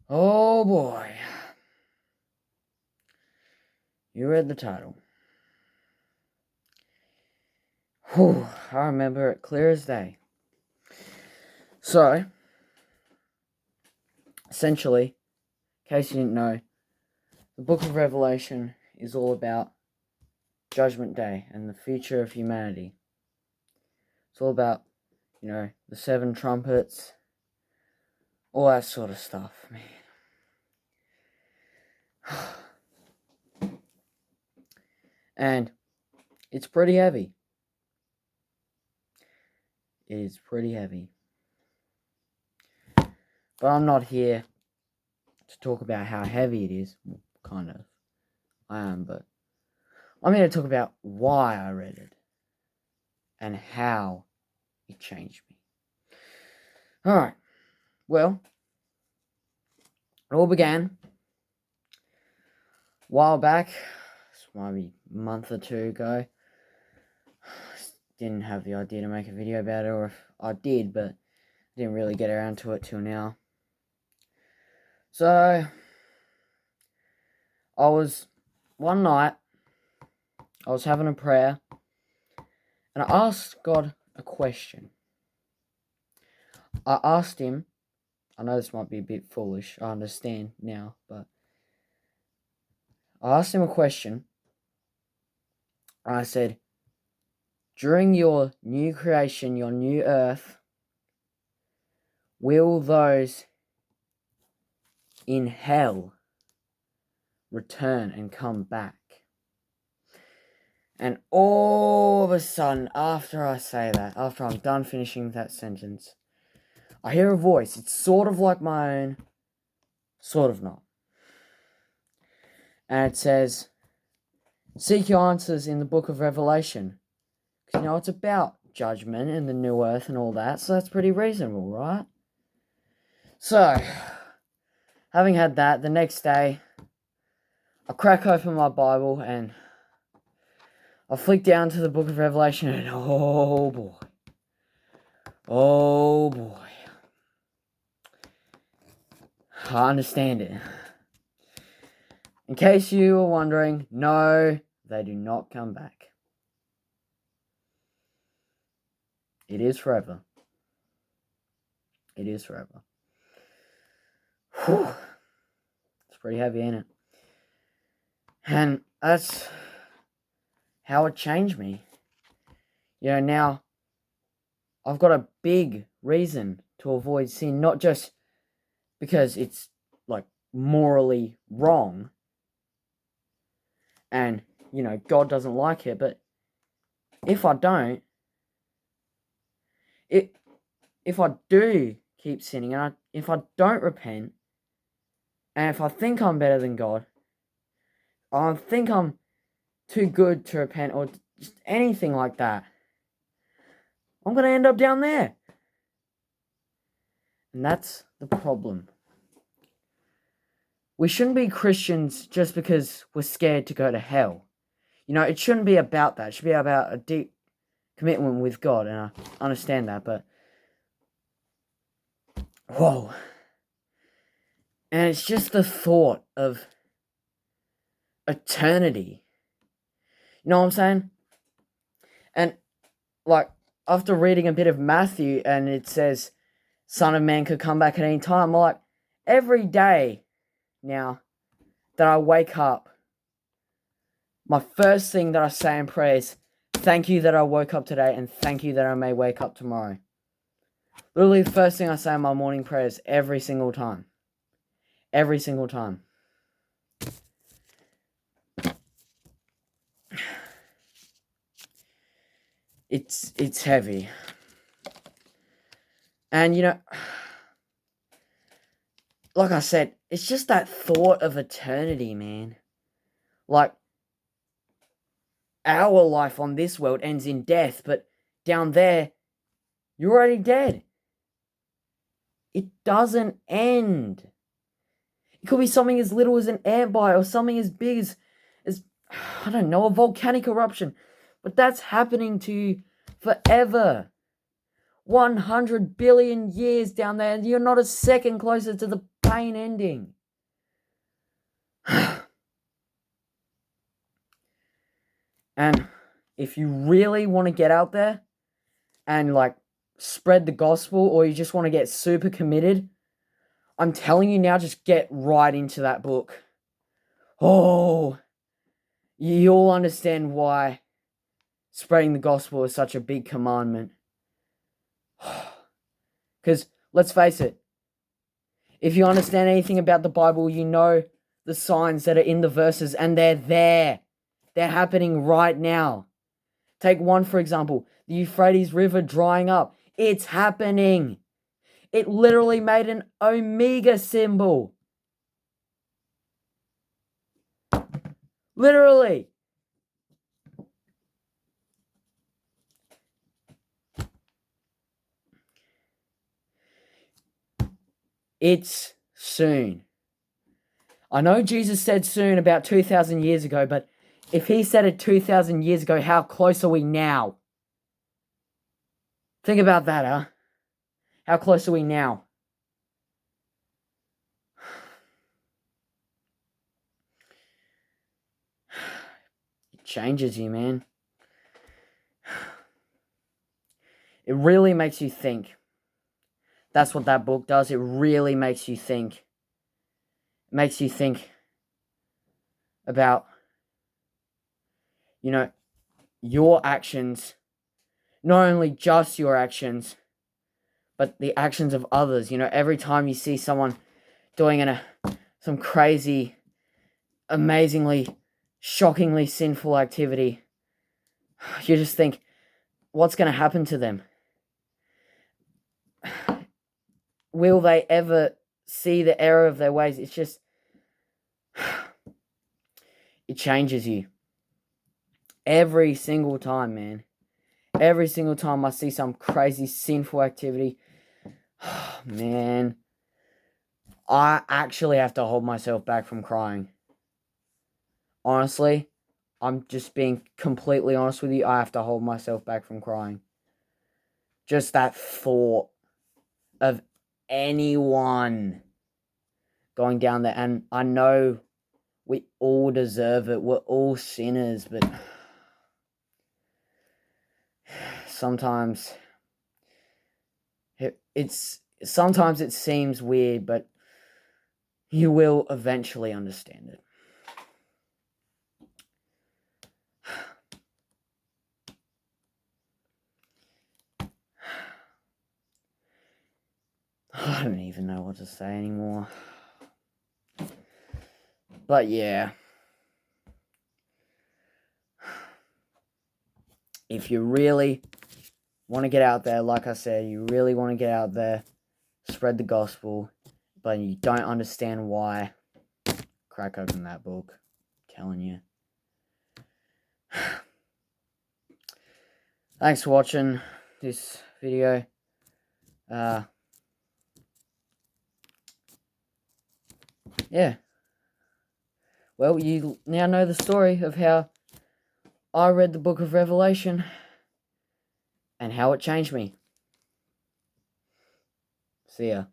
Oh boy. You read the title. Whew, I remember it clear as day. So, essentially, in case you didn't know, the book of Revelation is all about Judgment Day and the future of humanity. It's all about, the seven trumpets, all that sort of stuff, man. And it's pretty heavy. It is pretty heavy. But I'm not here to talk about how heavy it is. Well, kind of. I am, but I'm here to talk about why I read it and how it changed me. Alright. Well, it all began a while back. This might be a month or two ago. Didn't have the idea to make a video about it, or if I did, but didn't really get around to it till now. So, one night, I was having a prayer, and I asked God a question. I asked him, I know this might be a bit foolish, I understand now, but I asked him a question, and I said, during your new creation, your new earth, will those in hell return and come back? And all of a sudden, after I say that, after I'm done finishing that sentence, I hear a voice. It's sort of like my own, sort of not. And it says, seek your answers in the book of Revelation. Because, it's about judgment and the new earth and all that, so that's pretty reasonable, right? So, having had that, the next day, I crack open my Bible and I flick down to the book of Revelation and oh boy, I understand it. In case you were wondering, no, they do not come back. It is forever. It is forever. Whew. It's pretty heavy, ain't it? And that's how it changed me. Now I've got a big reason to avoid sin, not just because it's morally wrong and God doesn't like it, but if I do keep sinning, and if I don't repent, and if I think I'm better than God, I think I'm too good to repent, or just anything like that, I'm going to end up down there. And that's the problem. We shouldn't be Christians just because we're scared to go to hell. It shouldn't be about that. It should be about a deep commitment with God, and I understand that, but whoa. And it's just the thought of eternity. You know what I'm saying? And after reading a bit of Matthew, and it says Son of Man could come back at any time, every day now that I wake up, my first thing that I say in prayer is, thank you that I woke up today, and thank you that I may wake up tomorrow. Literally the first thing I say in my morning prayers every single time. Every single time. It's heavy. And like I said, it's just that thought of eternity, man. Our life on this world ends in death, but down there, you're already dead. It doesn't end. It could be something as little as an ant bite, or something as big as I don't know, a volcanic eruption. But that's happening to you forever. 100 billion years down there, and you're not a second closer to the plain ending. And if you really want to get out there and like spread the gospel, or you just want to get super committed, I'm telling you now, just get right into that book. Oh, you'll understand why spreading the gospel is such a big commandment. Because let's face it, if you understand anything about the Bible, you know the signs that are in the verses, and they're there. They're happening right now. Take one, for example, the Euphrates River drying up. It's happening. It literally made an omega symbol. Literally. It's soon. I know Jesus said soon about 2,000 years ago, but if he said it 2,000 years ago, how close are we now? Think about that, huh? How close are we now? It changes you, man. It really makes you think. That's what that book does. It really makes you think. It makes you think about, your actions. Not only just your actions, but the actions of others. Every time you see someone doing some crazy, amazingly, shockingly sinful activity, you just think, what's going to happen to them? Will they ever see the error of their ways? It's just, it changes you. Every single time, man. Every single time I see some crazy sinful activity, man, I actually have to hold myself back from crying. Honestly, I'm just being completely honest with you. I have to hold myself back from crying. Just that thought of anyone going down there. And I know we all deserve it. We're all sinners, but sometimes sometimes it seems weird, but you will eventually understand it. I don't even know what to say anymore. But yeah. If you really want to get out there, like I said, you really want to get out there, spread the gospel, but you don't understand why, crack open that book. I'm telling you. Thanks for watching this video. Yeah. Well, you now know the story of how I read the book of Revelation and how it changed me. See ya.